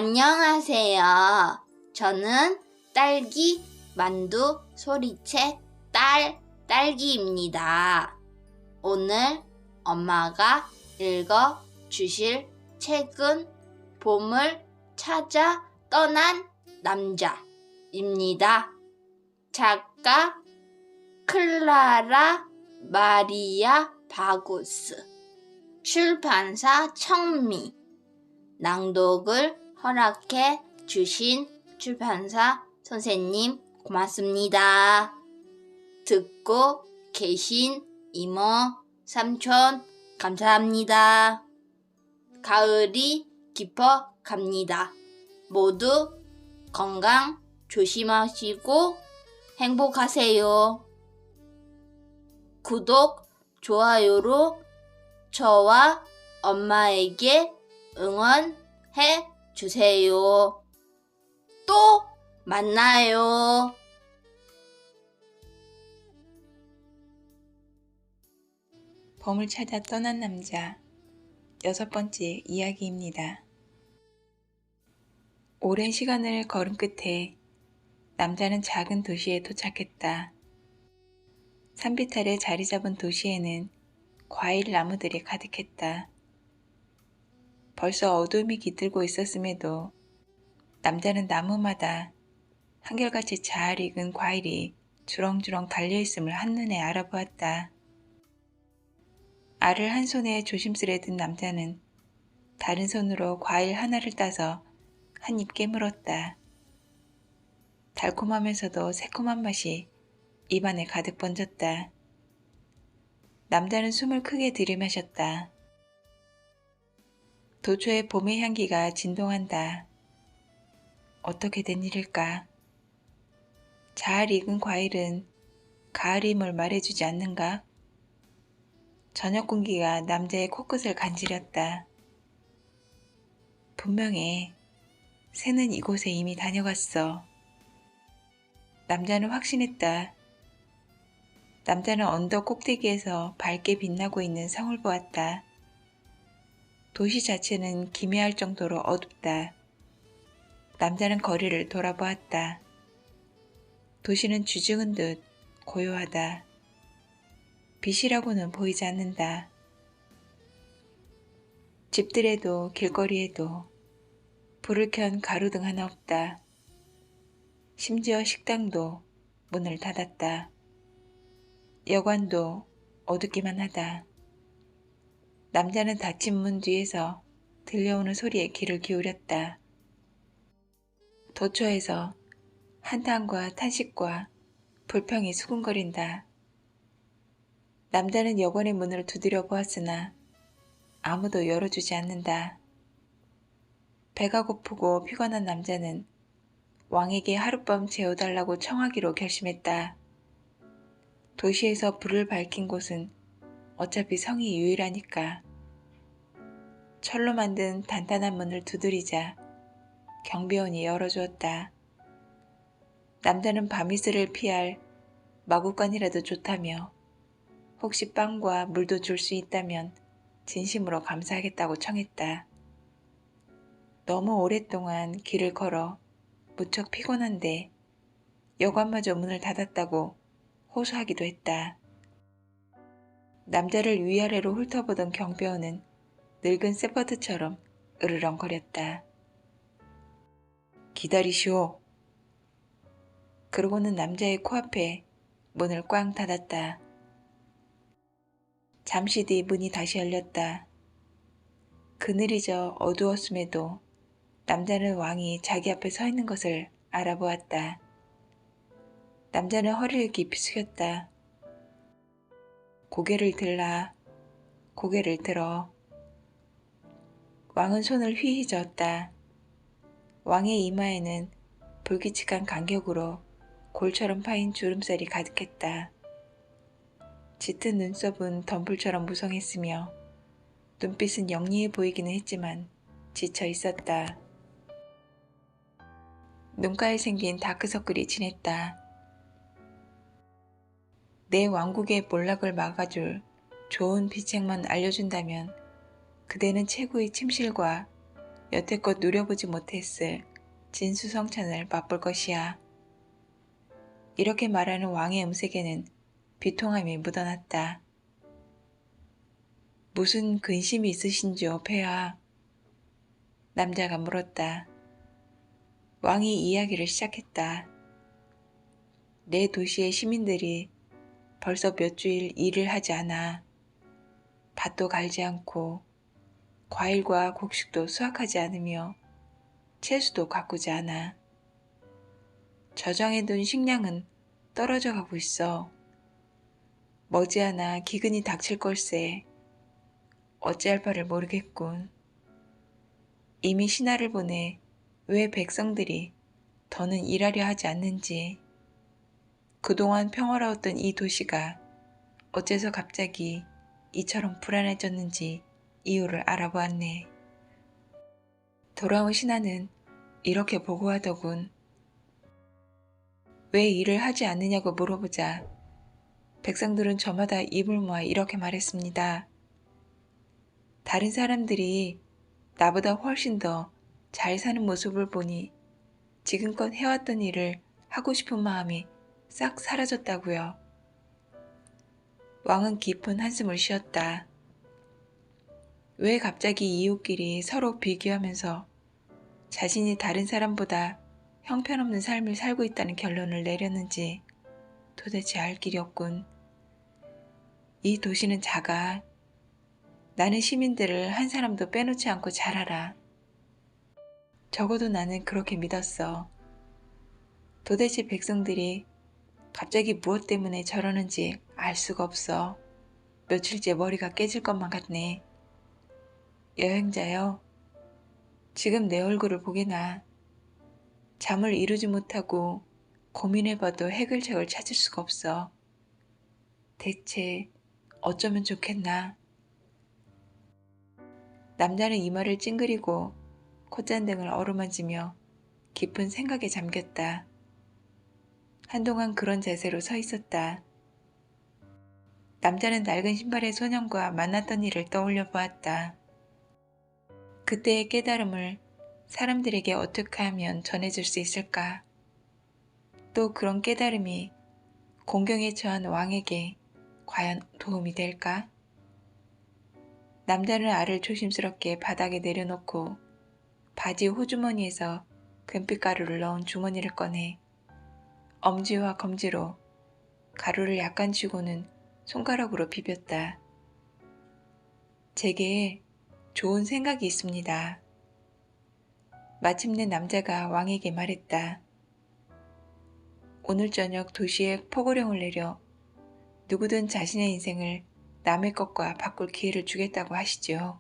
안녕하세요. 저는 딸기 만두 소리책 딸기입니다. 오늘 엄마가 읽어 주실 책은 봄을 찾아 떠난 남자입니다. 작가 클라라 마리아 바고스, 출판사 청미, 낭독을 허락해 주신 출판사 선생님 고맙습니다. 듣고 계신 이모, 삼촌 감사합니다. 가을이 깊어 갑니다. 모두 건강 조심하시고 행복하세요. 구독, 좋아요로 저와 엄마에게 응원해 주세요. 또 만나요. 봄을 찾아 떠난 남자 6번째 이야기입니다. 오랜 시간을 걸음 끝에 남자는 작은 도시에 도착했다. 산비탈에 자리 잡은 도시에는 과일 나무들이 가득했다. 벌써 어둠이 깃들고 있었음에도 남자는 나무마다 한결같이 잘 익은 과일이 주렁주렁 달려있음을 한눈에 알아보았다. 알을 한 손에 조심스레 든 남자는 다른 손으로 과일 하나를 따서 한 입 깨물었다. 달콤하면서도 새콤한 맛이 입안에 가득 번졌다. 남자는 숨을 크게 들이마셨다. 도초에 봄의 향기가 진동한다. 어떻게 된 일일까? 잘 익은 과일은 가을임을 말해주지 않는가? 저녁 공기가 남자의 코끝을 간지렸다. 분명해. 새는 이곳에 이미 다녀갔어. 남자는 확신했다. 남자는 언덕 꼭대기에서 밝게 빛나고 있는 성을 보았다. 도시 자체는 기묘할 정도로 어둡다. 남자는 거리를 돌아보았다. 도시는 주중은 듯 고요하다. 빛이라고는 보이지 않는다. 집들에도 길거리에도 불을 켠 가로등 하나 없다. 심지어 식당도 문을 닫았다. 여관도 어둡기만 하다. 남자는 닫힌 문 뒤에서 들려오는 소리에 귀를 기울였다. 도처에서 한탄과 탄식과 불평이 수군거린다. 남자는 여관의 문을 두드려 보았으나 아무도 열어주지 않는다. 배가 고프고 피곤한 남자는 왕에게 하룻밤 재워달라고 청하기로 결심했다. 도시에서 불을 밝힌 곳은 어차피 성이 유일하니까. 철로 만든 단단한 문을 두드리자 경비원이 열어주었다. 남자는 밤이슬을 피할 마구간이라도 좋다며 혹시 빵과 물도 줄 수 있다면 진심으로 감사하겠다고 청했다. 너무 오랫동안 길을 걸어 무척 피곤한데 여관마저 문을 닫았다고 호소하기도 했다. 남자를 위아래로 훑어보던 경비원은 늙은 세퍼드처럼 으르렁거렸다. 기다리시오. 그러고는 남자의 코앞에 문을 꽝 닫았다. 잠시 뒤 문이 다시 열렸다. 그늘이 져 어두웠음에도 남자는 왕이 자기 앞에 서 있는 것을 알아보았다. 남자는 허리를 깊이 숙였다. 고개를 들라, 고개를 들어. 왕은 손을 휘휘 저었다. 왕의 이마에는 불규칙한 간격으로 골처럼 파인 주름살이 가득했다. 짙은 눈썹은 덤불처럼 무성했으며 눈빛은 영리해 보이기는 했지만 지쳐 있었다. 눈가에 생긴 다크서클이 진했다. 내 왕국의 몰락을 막아줄 좋은 비책만 알려준다면 그대는 최고의 침실과 여태껏 누려보지 못했을 진수성찬을 맛볼 것이야. 이렇게 말하는 왕의 음색에는 비통함이 묻어났다. 무슨 근심이 있으신지요, 폐하? 남자가 물었다. 왕이 이야기를 시작했다. 내 도시의 시민들이 벌써 몇 주일 일을 하지 않아. 밭도 갈지 않고 과일과 곡식도 수확하지 않으며 채소도 가꾸지 않아. 저장해둔 식량은 떨어져 가고 있어. 머지않아 기근이 닥칠 걸세. 어찌할 바를 모르겠군. 이미 신하를 보내 왜 백성들이 더는 일하려 하지 않는지, 그동안 평화로웠던 이 도시가 어째서 갑자기 이처럼 불안해졌는지 이유를 알아보았네. 돌아온 신하는 이렇게 보고하더군. 왜 일을 하지 않느냐고 물어보자 백성들은 저마다 입을 모아 이렇게 말했습니다. 다른 사람들이 나보다 훨씬 더 잘 사는 모습을 보니 지금껏 해왔던 일을 하고 싶은 마음이 싹 사라졌다고요. 왕은 깊은 한숨을 쉬었다. 왜 갑자기 이웃끼리 서로 비교하면서 자신이 다른 사람보다 형편없는 삶을 살고 있다는 결론을 내렸는지 도대체 알 길이 없군. 이 도시는 작아. 나는 시민들을 한 사람도 빼놓지 않고 잘 알아. 적어도 나는 그렇게 믿었어. 도대체 백성들이 갑자기 무엇 때문에 저러는지 알 수가 없어. 며칠째 머리가 깨질 것만 같네. 여행자여, 지금 내 얼굴을 보게나. 잠을 이루지 못하고 고민해봐도 해결책을 찾을 수가 없어. 대체 어쩌면 좋겠나. 남자는 이마를 찡그리고 콧잔등을 어루만지며 깊은 생각에 잠겼다. 한동안 그런 자세로 서 있었다. 남자는 낡은 신발의 소년과 만났던 일을 떠올려 보았다. 그때의 깨달음을 사람들에게 어떻게 하면 전해줄 수 있을까? 또 그런 깨달음이 공경에 처한 왕에게 과연 도움이 될까? 남자는 알을 조심스럽게 바닥에 내려놓고 바지 호주머니에서 금빛가루를 넣은 주머니를 꺼내 엄지와 검지로 가루를 약간 쥐고는 손가락으로 비볐다. 제게 좋은 생각이 있습니다. 마침내 남자가 왕에게 말했다. 오늘 저녁 도시에 포고령을 내려 누구든 자신의 인생을 남의 것과 바꿀 기회를 주겠다고 하시지요.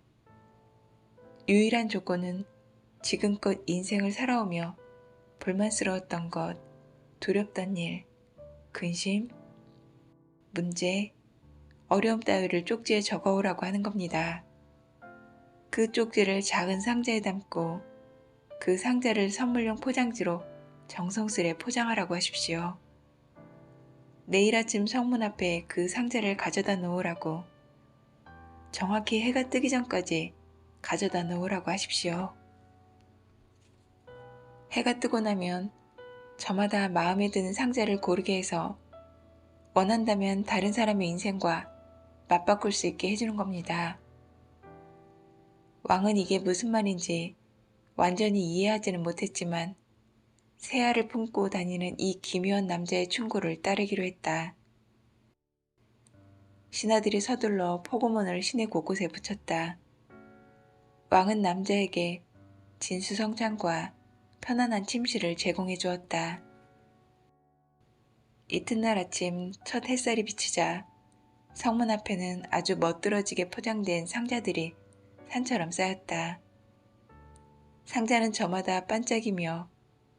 유일한 조건은 지금껏 인생을 살아오며 불만스러웠던 것, 두렵던 일, 근심, 문제, 어려움 따위를 쪽지에 적어오라고 하는 겁니다. 그 쪽지를 작은 상자에 담고 그 상자를 선물용 포장지로 정성스레 포장하라고 하십시오. 내일 아침 성문 앞에 그 상자를 가져다 놓으라고. 정확히 해가 뜨기 전까지 가져다 놓으라고 하십시오. 해가 뜨고 나면 저마다 마음에 드는 상자를 고르게 해서 원한다면 다른 사람의 인생과 맞바꿀 수 있게 해주는 겁니다. 왕은 이게 무슨 말인지 완전히 이해하지는 못했지만 새알을 품고 다니는 이 기묘한 남자의 충고를 따르기로 했다. 신하들이 서둘러 포고문을 시내 곳곳에 붙였다. 왕은 남자에게 진수성찬과 편안한 침실을 제공해 주었다. 이튿날 아침 첫 햇살이 비치자 성문 앞에는 아주 멋들어지게 포장된 상자들이 산처럼 쌓였다. 상자는 저마다 반짝이며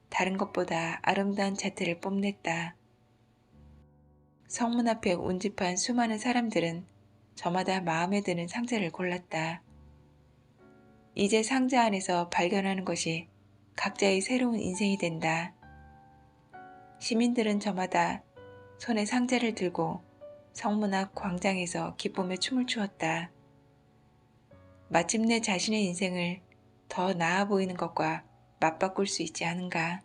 다른 것보다 아름다운 자태를 뽐냈다. 성문 앞에 운집한 수많은 사람들은 저마다 마음에 드는 상자를 골랐다. 이제 상자 안에서 발견하는 것이 각자의 새로운 인생이 된다. 시민들은 저마다 손에 상자를 들고 성문 앞 광장에서 기쁨에 춤을 추었다. 마침내 자신의 인생을 더 나아 보이는 것과 맞바꿀 수 있지 않은가.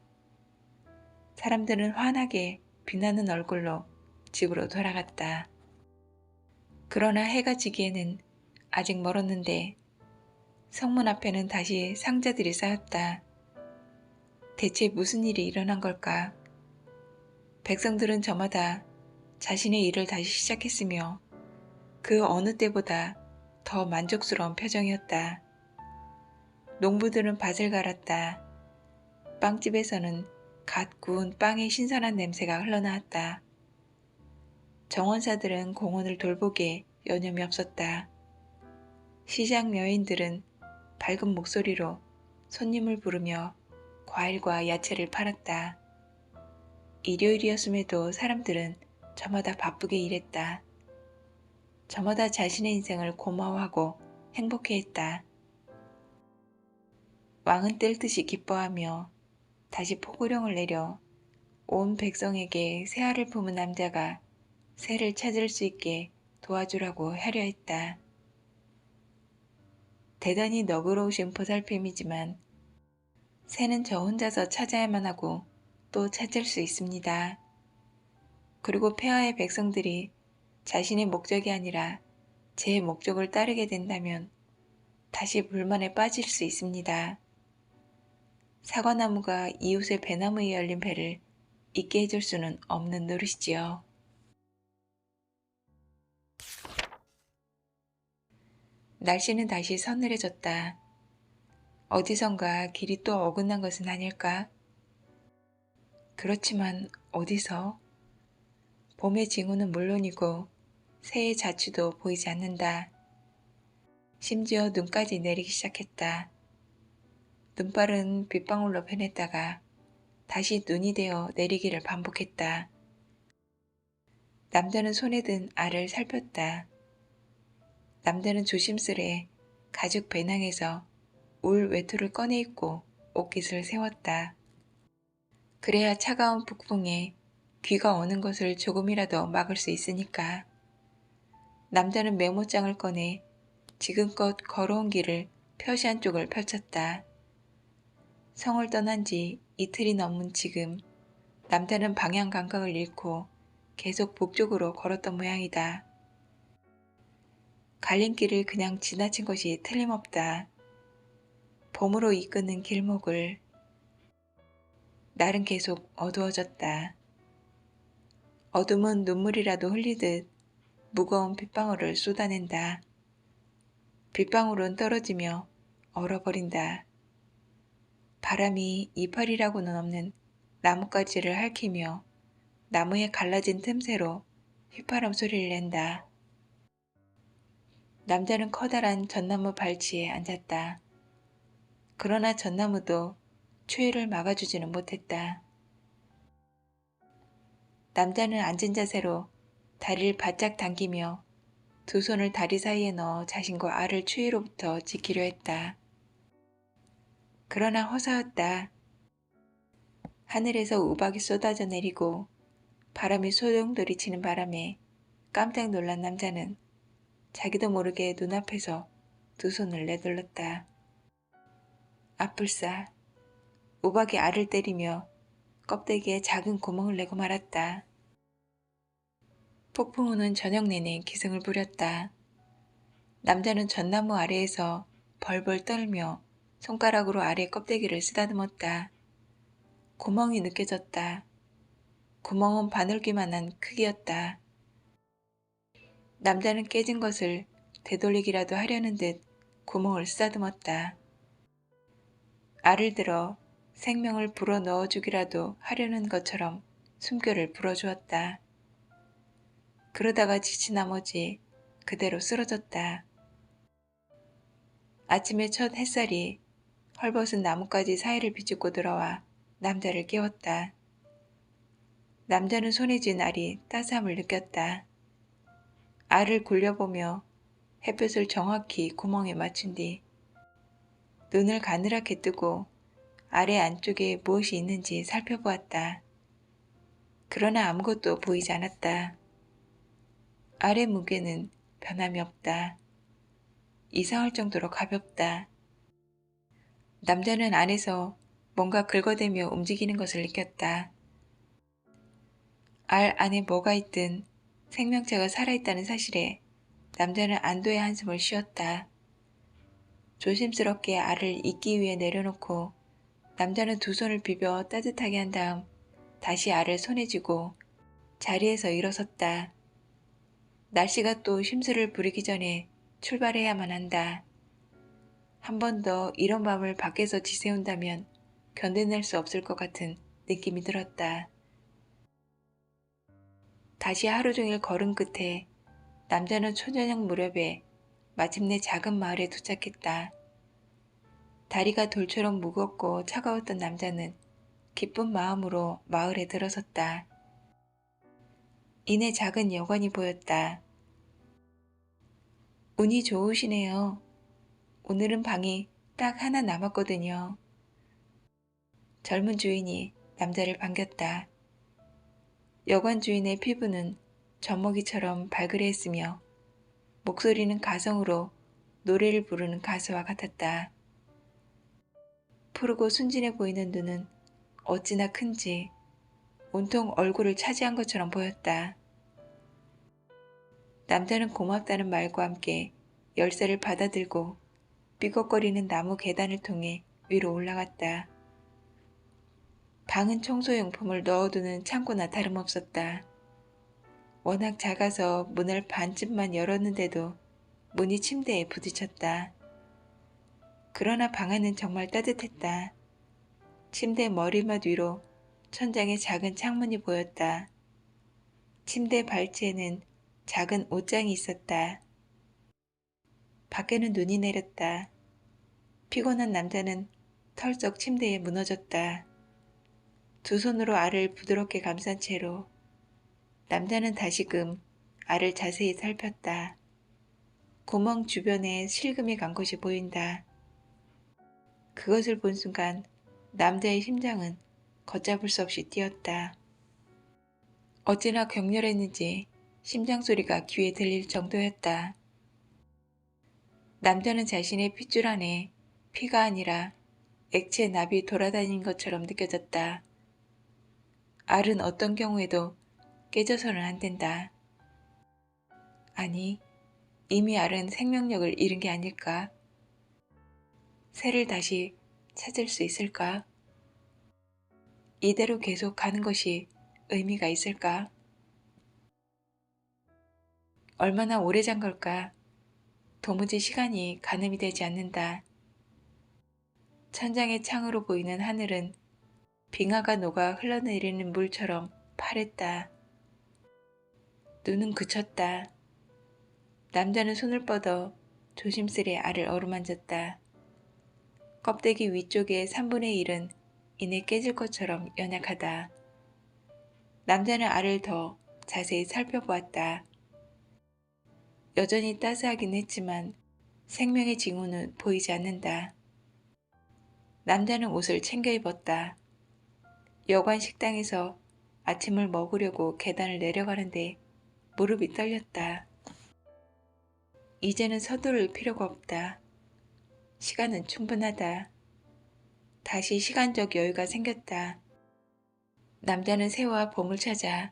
사람들은 환하게 빛나는 얼굴로 집으로 돌아갔다. 그러나 해가 지기에는 아직 멀었는데 성문 앞에는 다시 상자들이 쌓였다. 대체 무슨 일이 일어난 걸까? 백성들은 저마다 자신의 일을 다시 시작했으며 그 어느 때보다 더 만족스러운 표정이었다. 농부들은 밭을 갈았다. 빵집에서는 갓 구운 빵의 신선한 냄새가 흘러나왔다. 정원사들은 공원을 돌보기에 여념이 없었다. 시장 여인들은 밝은 목소리로 손님을 부르며 과일과 야채를 팔았다. 일요일이었음에도 사람들은 저마다 바쁘게 일했다. 저마다 자신의 인생을 고마워하고 행복해했다. 왕은 뜰 듯이 기뻐하며 다시 포고령을 내려 온 백성에게 새알을 품은 남자가 새를 찾을 수 있게 도와주라고 하려했다. 대단히 너그러우신 보살핌이지만 새는 저 혼자서 찾아야만 하고 또 찾을 수 있습니다. 그리고 폐하의 백성들이 자신의 목적이 아니라 제 목적을 따르게 된다면 다시 불만에 빠질 수 있습니다. 사과나무가 이웃의 배나무에 열린 배를 있게 해줄 수는 없는 노릇이지요. 날씨는 다시 서늘해졌다. 어디선가 길이 또 어긋난 것은 아닐까? 그렇지만 어디서? 봄의 징후는 물론이고 새의 자취도 보이지 않는다. 심지어 눈까지 내리기 시작했다. 눈발은 빗방울로 변했다가 다시 눈이 되어 내리기를 반복했다. 남자는 손에 든 알을 살폈다. 남자는 조심스레 가죽 배낭에서 울 외투를 꺼내 입고 옷깃을 세웠다. 그래야 차가운 북풍에 귀가 어는 것을 조금이라도 막을 수 있으니까. 남자는 메모장을 꺼내 지금껏 걸어온 길을 표시한 쪽을 펼쳤다. 성을 떠난 지 이틀이 넘은 지금 남자는 방향 감각을 잃고 계속 북쪽으로 걸었던 모양이다. 갈림길을 그냥 지나친 것이 틀림없다. 봄으로 이끄는 길목을. 날은 계속 어두워졌다. 어둠은 눈물이라도 흘리듯 무거운 빗방울을 쏟아낸다. 빗방울은 떨어지며 얼어버린다. 바람이 이파리라고는 없는 나뭇가지를 핥히며 나무에 갈라진 틈새로 휘파람 소리를 낸다. 남자는 커다란 전나무 발치에 앉았다. 그러나 전나무도 추위를 막아주지는 못했다. 남자는 앉은 자세로 다리를 바짝 당기며 두 손을 다리 사이에 넣어 자신과 알을 추위로부터 지키려 했다. 그러나 허사였다. 하늘에서 우박이 쏟아져 내리고 바람이 소용돌이 치는 바람에 깜짝 놀란 남자는 자기도 모르게 눈앞에서 두 손을 내둘렀다. 아뿔싸. 우박이 알을 때리며 껍데기에 작은 구멍을 내고 말았다. 폭풍우는 저녁 내내 기승을 부렸다. 남자는 전나무 아래에서 벌벌 떨며 손가락으로 아래 껍데기를 쓰다듬었다. 구멍이 느껴졌다. 구멍은 바늘귀만한 크기였다. 남자는 깨진 것을 되돌리기라도 하려는 듯 구멍을 쓰다듬었다. 알을 들어 생명을 불어 넣어주기라도 하려는 것처럼 숨결을 불어주었다. 그러다가 지친 나머지 그대로 쓰러졌다. 아침에 첫 햇살이 헐벗은 나뭇가지 사이를 비추고 들어와 남자를 깨웠다. 남자는 손에 쥔 알이 따스함을 느꼈다. 알을 굴려보며 햇볕을 정확히 구멍에 맞춘 뒤 눈을 가느랗게 뜨고 알의 안쪽에 무엇이 있는지 살펴보았다. 그러나 아무것도 보이지 않았다. 알의 무게는 변함이 없다. 이상할 정도로 가볍다. 남자는 안에서 뭔가 긁어대며 움직이는 것을 느꼈다. 알 안에 뭐가 있든 생명체가 살아있다는 사실에 남자는 안도의 한숨을 쉬었다. 조심스럽게 알을 잇기 위해 내려놓고 남자는 두 손을 비벼 따뜻하게 한 다음 다시 알을 손에 쥐고 자리에서 일어섰다. 날씨가 또 심술을 부리기 전에 출발해야만 한다. 한 번 더 이런 밤을 밖에서 지새운다면 견뎌낼 수 없을 것 같은 느낌이 들었다. 다시 하루 종일 걸음 끝에 남자는 초저녁 무렵에 마침내 작은 마을에 도착했다. 다리가 돌처럼 무겁고 차가웠던 남자는 기쁜 마음으로 마을에 들어섰다. 이내 작은 여관이 보였다. 운이 좋으시네요. 오늘은 방이 딱 하나 남았거든요. 젊은 주인이 남자를 반겼다. 여관 주인의 피부는 젖먹이처럼 발그레했으며 목소리는 가성으로 노래를 부르는 가수와 같았다. 푸르고 순진해 보이는 눈은 어찌나 큰지 온통 얼굴을 차지한 것처럼 보였다. 남자는 고맙다는 말과 함께 열쇠를 받아들고 삐걱거리는 나무 계단을 통해 위로 올라갔다. 방은 청소용품을 넣어두는 창고나 다름없었다. 워낙 작아서 문을 반쯤만 열었는데도 문이 침대에 부딪혔다. 그러나 방 안은 정말 따뜻했다. 침대 머리맡 위로 천장에 작은 창문이 보였다. 침대 발치에는 작은 옷장이 있었다. 밖에는 눈이 내렸다. 피곤한 남자는 털썩 침대에 무너졌다. 두 손으로 알을 부드럽게 감싼 채로 남자는 다시금 알을 자세히 살폈다. 구멍 주변에 실금이 간 것이 보인다. 그것을 본 순간 남자의 심장은 걷잡을 수 없이 뛰었다. 어찌나 격렬했는지 심장 소리가 귀에 들릴 정도였다. 남자는 자신의 핏줄 안에 피가 아니라 액체 납이 돌아다니는 것처럼 느껴졌다. 알은 어떤 경우에도 깨져서는 안 된다. 아니, 이미 알은 생명력을 잃은 게 아닐까? 새를 다시 찾을 수 있을까? 이대로 계속 가는 것이 의미가 있을까? 얼마나 오래 잔 걸까? 도무지 시간이 가늠이 되지 않는다. 천장의 창으로 보이는 하늘은 빙하가 녹아 흘러내리는 물처럼 파랬다. 눈은 그쳤다. 남자는 손을 뻗어 조심스레 알을 어루만졌다. 껍데기 위쪽의 3분의 1은 이내 깨질 것처럼 연약하다. 남자는 알을 더 자세히 살펴보았다. 여전히 따스하긴 했지만 생명의 징후는 보이지 않는다. 남자는 옷을 챙겨 입었다. 여관 식당에서 아침을 먹으려고 계단을 내려가는데 무릎이 떨렸다. 이제는 서두를 필요가 없다. 시간은 충분하다. 다시 시간적 여유가 생겼다. 남자는 새와 봄을 찾아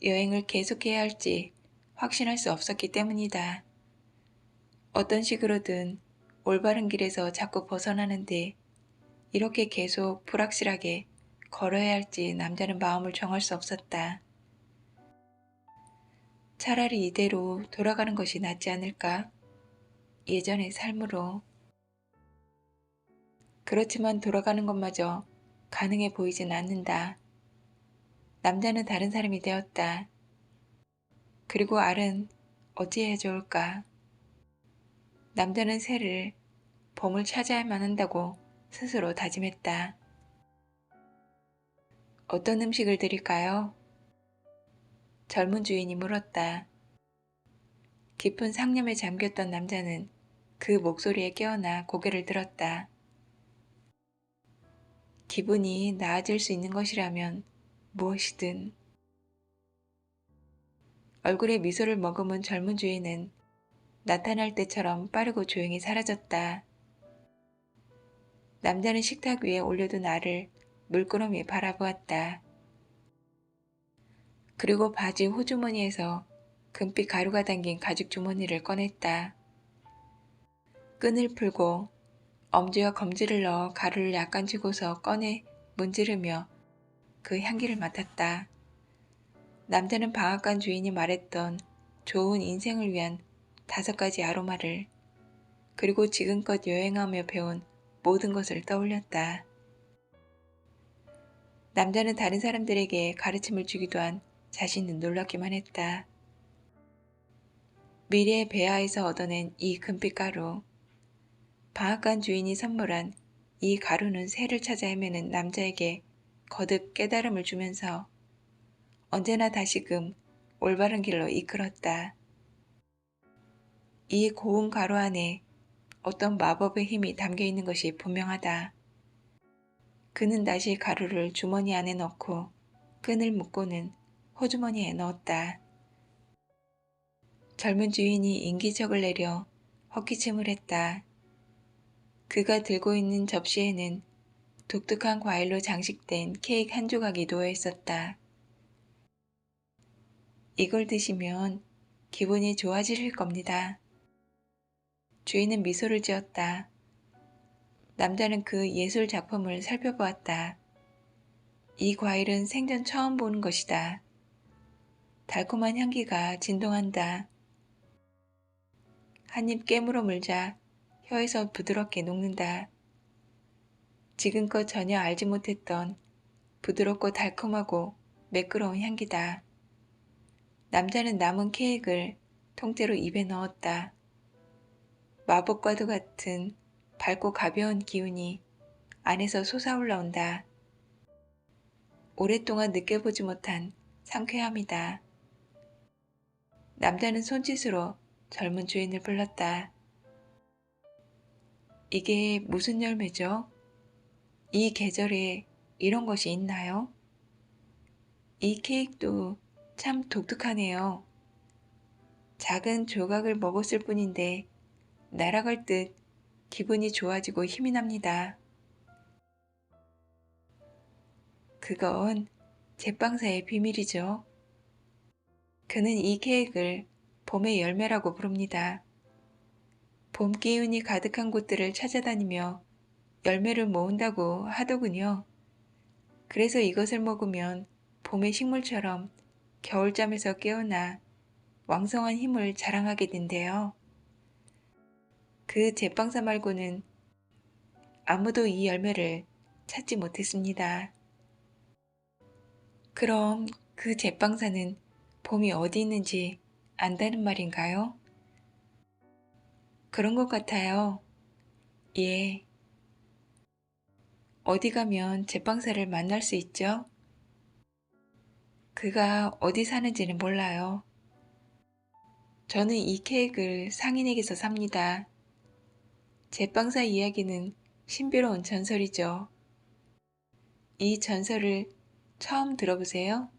여행을 계속해야 할지 확신할 수 없었기 때문이다. 어떤 식으로든 올바른 길에서 자꾸 벗어나는데 이렇게 계속 불확실하게 걸어야 할지 남자는 마음을 정할 수 없었다. 차라리 이대로 돌아가는 것이 낫지 않을까? 예전의 삶으로. 그렇지만 돌아가는 것마저 가능해 보이진 않는다. 남자는 다른 사람이 되었다. 그리고 알은 어찌해야 좋을까? 남자는 새를 봄을 찾아야만 한다고 스스로 다짐했다. 어떤 음식을 드릴까요? 젊은 주인이 물었다. 깊은 상념에 잠겼던 남자는 그 목소리에 깨어나 고개를 들었다. 기분이 나아질 수 있는 것이라면 무엇이든. 얼굴에 미소를 머금은 젊은 주인은 나타날 때처럼 빠르고 조용히 사라졌다. 남자는 식탁 위에 올려둔 알을 물끄러미 바라보았다. 그리고 바지 호주머니에서 금빛 가루가 담긴 가죽 주머니를 꺼냈다. 끈을 풀고 엄지와 검지를 넣어 가루를 약간 쥐고서 꺼내 문지르며 그 향기를 맡았다. 남자는 방앗간 주인이 말했던 좋은 인생을 위한 5가지 아로마를, 그리고 지금껏 여행하며 배운 모든 것을 떠올렸다. 남자는 다른 사람들에게 가르침을 주기도 한 자신은 놀랍기만 했다. 미래의 배아에서 얻어낸 이 금빛 가루, 방앗간 주인이 선물한 이 가루는 새를 찾아 헤매는 남자에게 거듭 깨달음을 주면서 언제나 다시금 올바른 길로 이끌었다. 이 고운 가루 안에 어떤 마법의 힘이 담겨 있는 것이 분명하다. 그는 다시 가루를 주머니 안에 넣고 끈을 묶고는 호주머니에 넣었다. 젊은 주인이 인기척을 내려 헛기침을 했다. 그가 들고 있는 접시에는 독특한 과일로 장식된 케이크 한 조각이 놓여 있었다. 이걸 드시면 기분이 좋아지실 겁니다. 주인은 미소를 지었다. 남자는 그 예술 작품을 살펴보았다. 이 과일은 생전 처음 보는 것이다. 달콤한 향기가 진동한다. 한 입 깨물어 물자 혀에서 부드럽게 녹는다. 지금껏 전혀 알지 못했던 부드럽고 달콤하고 매끄러운 향기다. 남자는 남은 케이크를 통째로 입에 넣었다. 마법과도 같은 밝고 가벼운 기운이 안에서 솟아올라온다. 오랫동안 느껴보지 못한 상쾌함이다. 남자는 손짓으로 젊은 주인을 불렀다. 이게 무슨 열매죠? 이 계절에 이런 것이 있나요? 이 케이크도 참 독특하네요. 작은 조각을 먹었을 뿐인데 날아갈 듯 기분이 좋아지고 힘이 납니다. 그건 제빵사의 비밀이죠. 그는 이 케이크를 봄의 열매라고 부릅니다. 봄 기운이 가득한 곳들을 찾아다니며 열매를 모은다고 하더군요. 그래서 이것을 먹으면 봄의 식물처럼 겨울잠에서 깨어나 왕성한 힘을 자랑하게 된대요. 그 제빵사 말고는 아무도 이 열매를 찾지 못했습니다. 그럼 그 제빵사는 봄이 어디 있는지 안다는 말인가요? 그런 것 같아요. 예. 어디 가면 제빵사를 만날 수 있죠? 그가 어디 사는지는 몰라요. 저는 이 케이크를 상인에게서 삽니다. 제빵사 이야기는 신비로운 전설이죠. 이 전설을 처음 들어보세요?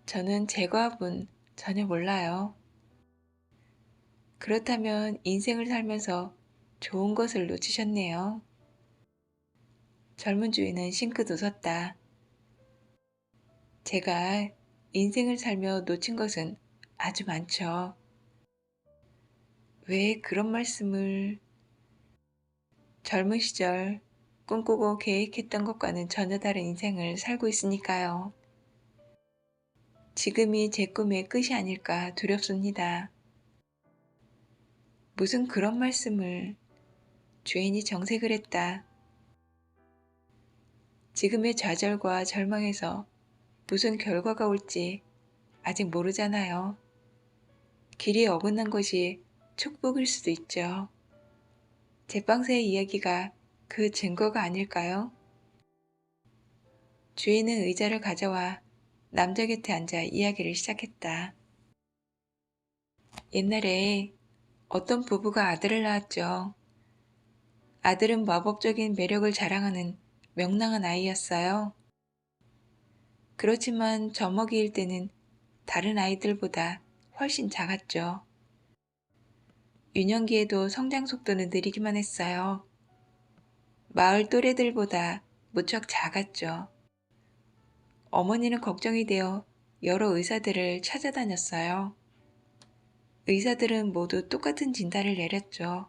저는 제과업은 전혀 몰라요. 그렇다면 인생을 살면서 좋은 것을 놓치셨네요. 젊은 주인은 싱긋 웃었다. 제가 인생을 살며 놓친 것은 아주 많죠. 왜 그런 말씀을... 젊은 시절 꿈꾸고 계획했던 것과는 전혀 다른 인생을 살고 있으니까요. 지금이 제 꿈의 끝이 아닐까 두렵습니다. 무슨 그런 말씀을... 주인이 정색을 했다. 지금의 좌절과 절망에서 무슨 결과가 올지 아직 모르잖아요. 길이 어긋난 것이 축복일 수도 있죠. 제빵사의 이야기가 그 증거가 아닐까요? 주인은 의자를 가져와 남자 곁에 앉아 이야기를 시작했다. 옛날에 어떤 부부가 아들을 낳았죠. 아들은 마법적인 매력을 자랑하는 명랑한 아이였어요. 그렇지만 젖먹이일 때는 다른 아이들보다 훨씬 작았죠. 유년기에도 성장 속도는 느리기만 했어요. 마을 또래들보다 무척 작았죠. 어머니는 걱정이 되어 여러 의사들을 찾아다녔어요. 의사들은 모두 똑같은 진단을 내렸죠.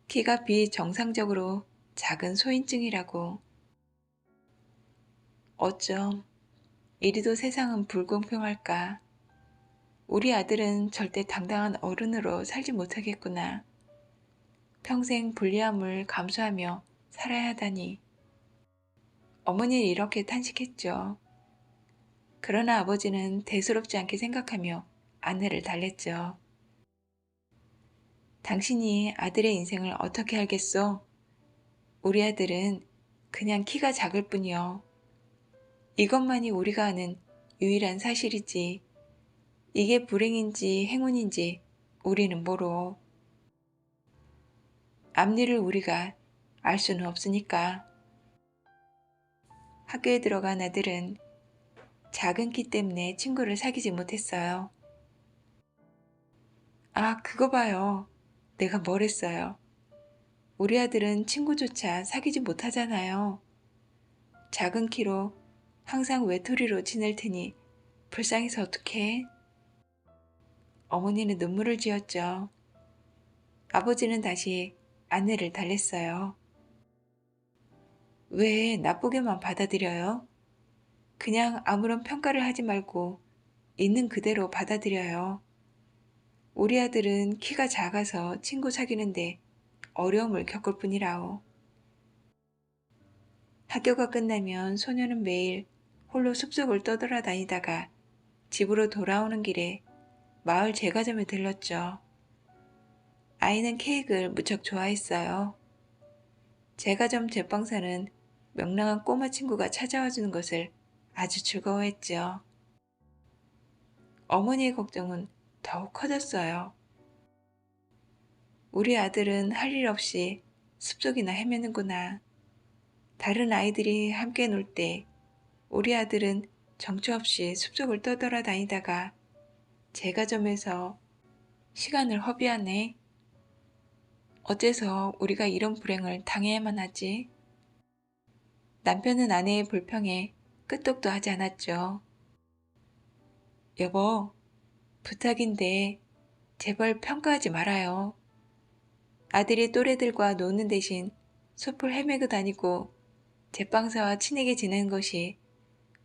키가 비정상적으로 작은 소인증이라고. 어쩜 이리도 세상은 불공평할까. 우리 아들은 절대 당당한 어른으로 살지 못하겠구나. 평생 불리함을 감수하며 살아야 하다니. 어머니는 이렇게 탄식했죠. 그러나 아버지는 대수롭지 않게 생각하며 아내를 달랬죠. 당신이 아들의 인생을 어떻게 알겠소? 우리 아들은 그냥 키가 작을 뿐이요. 이것만이 우리가 아는 유일한 사실이지. 이게 불행인지 행운인지 우리는 모르오. 앞일을 우리가 알 수는 없으니까. 학교에 들어간 아들은 작은 키 때문에 친구를 사귀지 못했어요. 아, 그거 봐요. 내가 뭘 했어요. 우리 아들은 친구조차 사귀지 못하잖아요. 작은 키로 항상 외톨이로 지낼 테니 불쌍해서 어떡해? 어머니는 눈물을 지었죠. 아버지는 다시 아내를 달랬어요. 왜 나쁘게만 받아들여요? 그냥 아무런 평가를 하지 말고 있는 그대로 받아들여요. 우리 아들은 키가 작아서 친구 사귀는데 어려움을 겪을 뿐이라오. 학교가 끝나면 소녀는 매일 홀로 숲속을 떠돌아다니다가 집으로 돌아오는 길에 마을 제과점에 들렀죠. 아이는 케이크를 무척 좋아했어요. 제과점 제빵사는 명랑한 꼬마 친구가 찾아와 주는 것을 아주 즐거워했죠. 어머니의 걱정은 더욱 커졌어요. 우리 아들은 할 일 없이 숲속이나 헤매는구나. 다른 아이들이 함께 놀 때 우리 아들은 정처 없이 숲속을 떠돌아다니다가 제과점에서 시간을 허비하네. 어째서 우리가 이런 불행을 당해야만 하지? 남편은 아내의 불평에 끄떡도 하지 않았죠. 여보, 부탁인데 제발 평가하지 말아요. 아들이 또래들과 노는 대신 숲을 헤매고 다니고 제빵사와 친하게 지내는 것이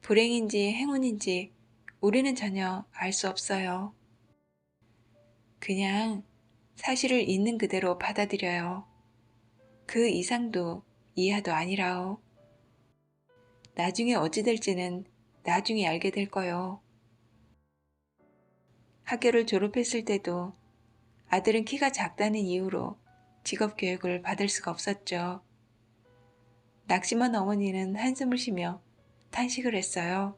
불행인지 행운인지 우리는 전혀 알 수 없어요. 그냥 사실을 있는 그대로 받아들여요. 그 이상도 이하도 아니라오. 나중에 어찌 될지는 나중에 알게 될 거요. 학교를 졸업했을 때도 아들은 키가 작다는 이유로 직업 교육을 받을 수가 없었죠. 낙심한 어머니는 한숨을 쉬며 탄식을 했어요.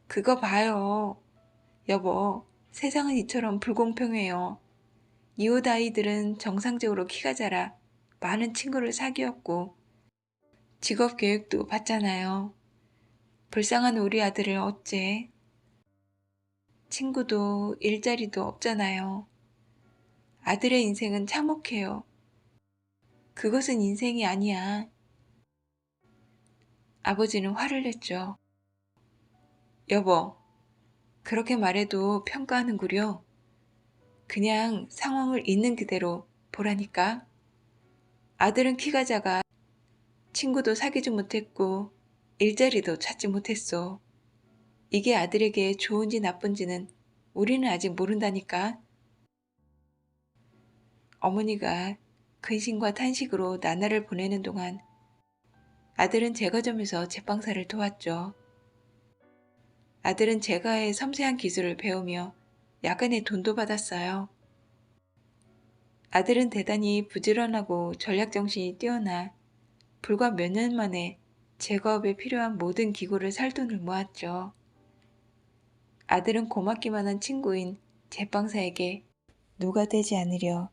그거 봐요. 여보, 세상은 이처럼 불공평해요. 이웃 아이들은 정상적으로 키가 자라 많은 친구를 사귀었고 직업 교육도 받잖아요. 불쌍한 우리 아들을 어째? 친구도 일자리도 없잖아요. 아들의 인생은 참혹해요. 그것은 인생이 아니야. 아버지는 화를 냈죠. 여보, 그렇게 말해도 평가하는구려. 그냥 상황을 있는 그대로 보라니까. 아들은 키가 작아 친구도 사귀지 못했고 일자리도 찾지 못했어. 이게 아들에게 좋은지 나쁜지는 우리는 아직 모른다니까. 어머니가 근심과 탄식으로 나날을 보내는 동안 아들은 제과점에서 제빵사를 도왔죠. 아들은 제과의 섬세한 기술을 배우며 야간에 돈도 받았어요. 아들은 대단히 부지런하고 전략정신이 뛰어나 불과 몇 년 만에 제과업에 필요한 모든 기구를 살 돈을 모았죠. 아들은 고맙기만 한 친구인 제빵사에게 누가 되지 않으려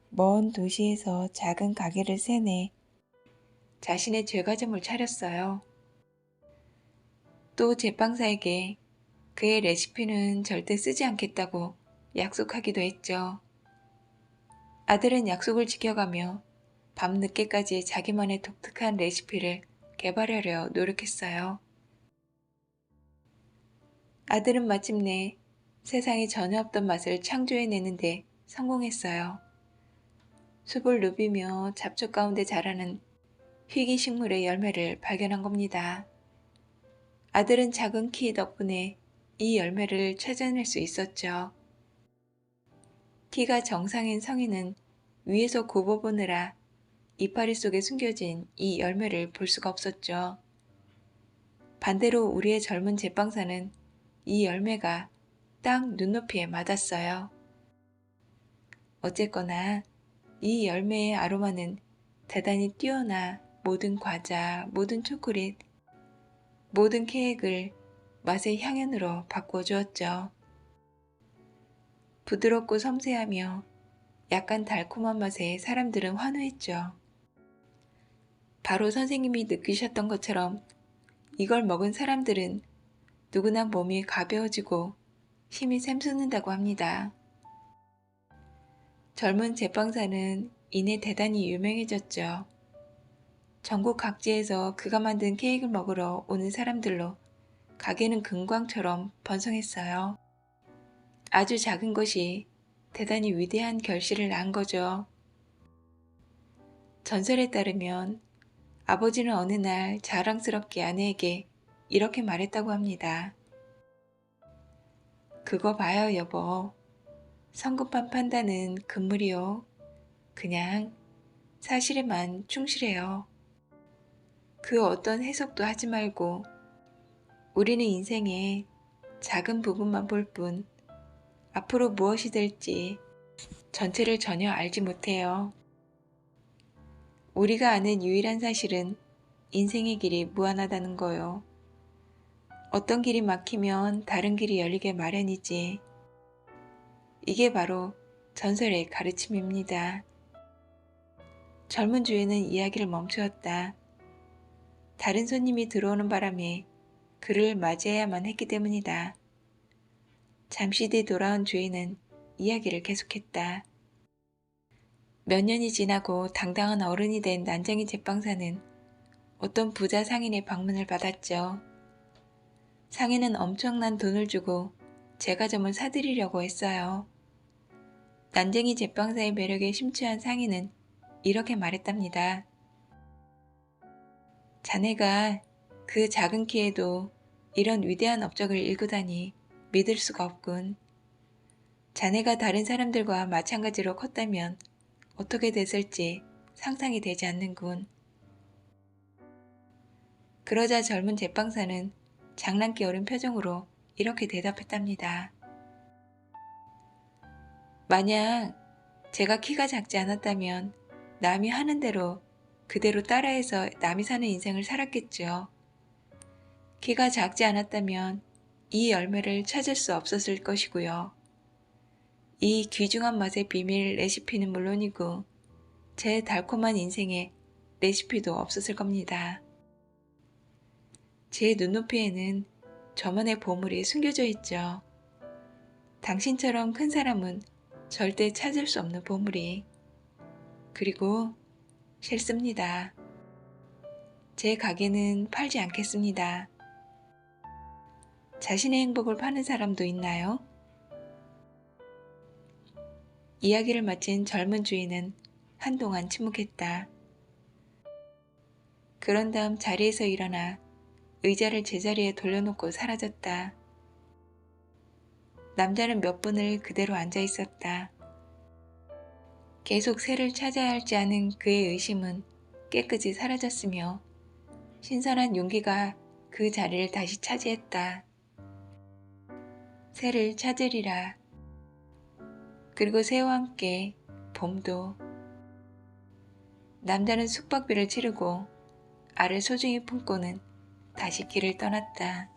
먼 도시에서 작은 가게를 세내 자신의 제과점을 차렸어요. 또 제빵사에게 그의 레시피는 절대 쓰지 않겠다고 약속하기도 했죠. 아들은 약속을 지켜가며 밤늦게까지 자기만의 독특한 레시피를 개발하려 노력했어요. 아들은 마침내 세상에 전혀 없던 맛을 창조해내는데 성공했어요. 숲을 누비며 잡초 가운데 자라는 희귀식물의 열매를 발견한 겁니다. 아들은 작은 키 덕분에 이 열매를 찾아낼 수 있었죠. 키가 정상인 성인은 위에서 굽어보느라 이파리 속에 숨겨진 이 열매를 볼 수가 없었죠. 반대로 우리의 젊은 제빵사는 이 열매가 딱 눈높이에 맞았어요. 어쨌거나 이 열매의 아로마는 대단히 뛰어나 모든 과자, 모든 초콜릿, 모든 케이크를 맛의 향연으로 바꾸어 주었죠. 부드럽고 섬세하며 약간 달콤한 맛에 사람들은 환호했죠. 바로 선생님이 느끼셨던 것처럼 이걸 먹은 사람들은 누구나 몸이 가벼워지고 힘이 샘솟는다고 합니다. 젊은 제빵사는 이내 대단히 유명해졌죠. 전국 각지에서 그가 만든 케이크를 먹으러 오는 사람들로 가게는 금광처럼 번성했어요. 아주 작은 것이 대단히 위대한 결실을 낳은 거죠. 전설에 따르면 아버지는 어느 날 자랑스럽게 아내에게 이렇게 말했다고 합니다. 그거 봐요, 여보. 성급한 판단은 금물이요. 그냥 사실에만 충실해요. 그 어떤 해석도 하지 말고 우리는 인생의 작은 부분만 볼 뿐 앞으로 무엇이 될지 전체를 전혀 알지 못해요. 우리가 아는 유일한 사실은 인생의 길이 무한하다는 거요. 어떤 길이 막히면 다른 길이 열리게 마련이지. 이게 바로 전설의 가르침입니다. 젊은 주인은 이야기를 멈추었다. 다른 손님이 들어오는 바람에 그를 맞이해야만 했기 때문이다. 잠시 뒤 돌아온 주인은 이야기를 계속했다. 몇 년이 지나고 당당한 어른이 된 난쟁이 제빵사는 어떤 부자 상인의 방문을 받았죠. 상인은 엄청난 돈을 주고 제과점을 사들이려고 했어요. 난쟁이 제빵사의 매력에 심취한 상인은 이렇게 말했답니다. 자네가 그 작은 키에도 이런 위대한 업적을 일구다니 믿을 수가 없군. 자네가 다른 사람들과 마찬가지로 컸다면 어떻게 됐을지 상상이 되지 않는군. 그러자 젊은 제빵사는 장난기 어린 표정으로 이렇게 대답했답니다. 만약 제가 키가 작지 않았다면 남이 하는 대로 그대로 따라해서 남이 사는 인생을 살았겠죠. 키가 작지 않았다면 이 열매를 찾을 수 없었을 것이고요. 이 귀중한 맛의 비밀 레시피는 물론이고 제 달콤한 인생의 레시피도 없었을 겁니다. 제 눈높이에는 저만의 보물이 숨겨져 있죠. 당신처럼 큰 사람은 절대 찾을 수 없는 보물이. 그리고 싫습니다. 제 가게는 팔지 않겠습니다. 자신의 행복을 파는 사람도 있나요? 이야기를 마친 젊은 주인은 한동안 침묵했다. 그런 다음 자리에서 일어나 의자를 제자리에 돌려놓고 사라졌다. 남자는 몇 분을 그대로 앉아 있었다. 계속 새를 찾아야 할지 하는 그의 의심은 깨끗이 사라졌으며 신선한 용기가 그 자리를 다시 차지했다. 새를 찾으리라. 그리고 새와 함께 봄도. 남자는 숙박비를 치르고 알을 소중히 품고는 다시 길을 떠났다.